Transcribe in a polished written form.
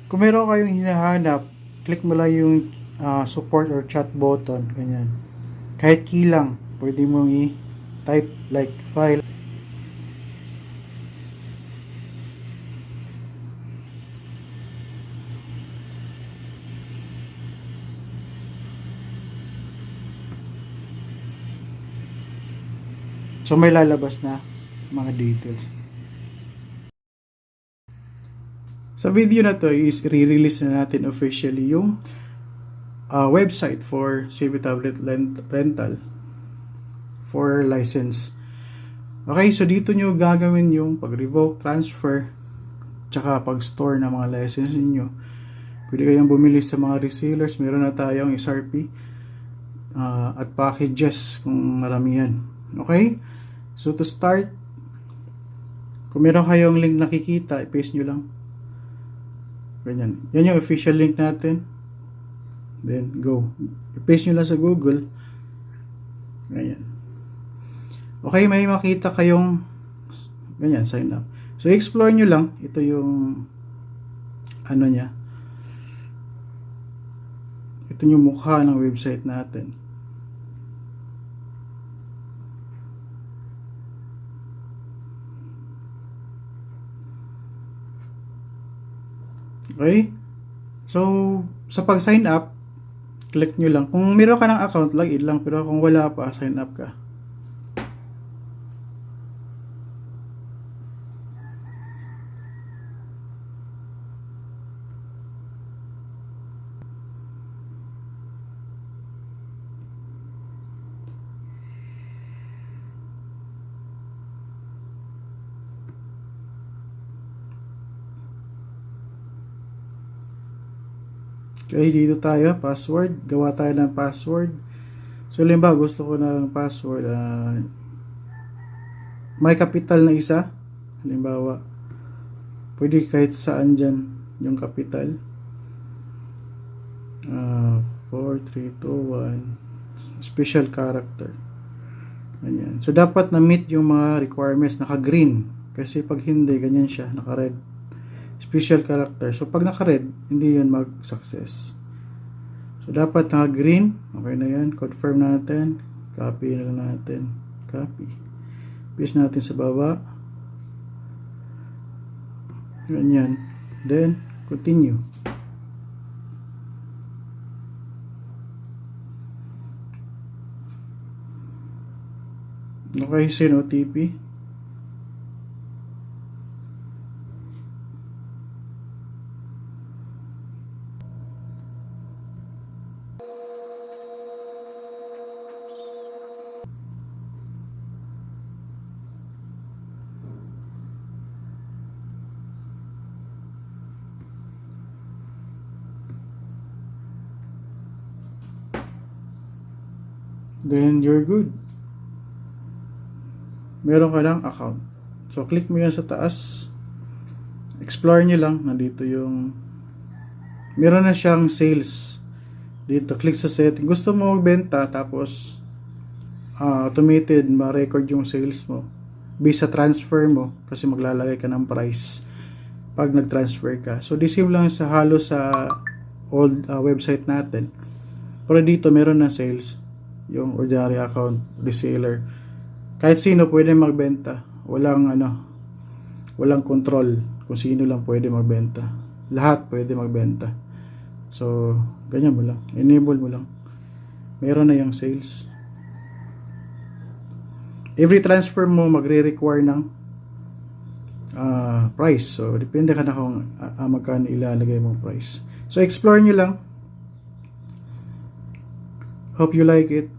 Kung meron kayong hinahanap, click mo lang yung support or chat button, ganyan. Kahit key lang, pwede mong i-type like file. So may lalabas na mga details. Sa video na to is re-release na natin officially yung website for CV tablet rental for license. Okay, so dito nyo gagawin yung pag-revoke, transfer, tsaka pag-store ng mga license niyo. Pwede kayong bumili sa mga resellers. Meron na tayong SRP at packages kung maramihan. Okay? So to start, kung meron kayong link nakikita, i-paste nyo lang. Ganyan. Yan yung official link natin. Then go. I-paste nyo lang sa Google. Ganyan. Okay, may makita kayong ganyan, sign up. So explore nyo lang. Ito yung ano niya. Ito yung mukha ng website natin. Okay? So, sa pag-sign up, click nyo lang. Kung meron ka ng account, login lang. Pero kung wala pa, sign up ka. Okay, dito tayo, password. Gawa tayo ng password. So, halimbawa, gusto ko ng password. May capital na isa. Halimbawa, pwede kahit saan dyan yung capital. 4, 3, 2, 1. Special character. Ganyan. So, dapat na-meet yung mga requirements. Naka-green. Kasi pag hindi, ganyan siya. Naka-red. Special character. So, pag naka-red, hindi yun mag-success. So, dapat naka-green. Okay na yan. Confirm natin. Copy na lang natin. Copy. Paste natin sa baba. Ganyan. Then, continue. Okay, send OTP. Then, you're good. Meron ka lang account. So, click mo yan sa taas. Explore nyo lang. Nandito yung meron na siyang sales. Dito, click sa setting. Gusto mo magbenta, tapos automated, ma-record yung sales mo. Based sa transfer mo, kasi maglalagay ka ng price pag nag-transfer ka. So, the same lang sa halos sa old website natin. Pero dito, meron na sales. Yung ordinary account, reseller. Kahit sino pwede magbenta. Walang control kung sino lang pwede magbenta. Lahat pwede magbenta. So, ganyan mo lang. Enable mo lang. Meron na yung sales. Every transfer mo magre-require ng price. So, depende ka na kung magkano ilalagay mong price. So, explore nyo lang. Hope you like it.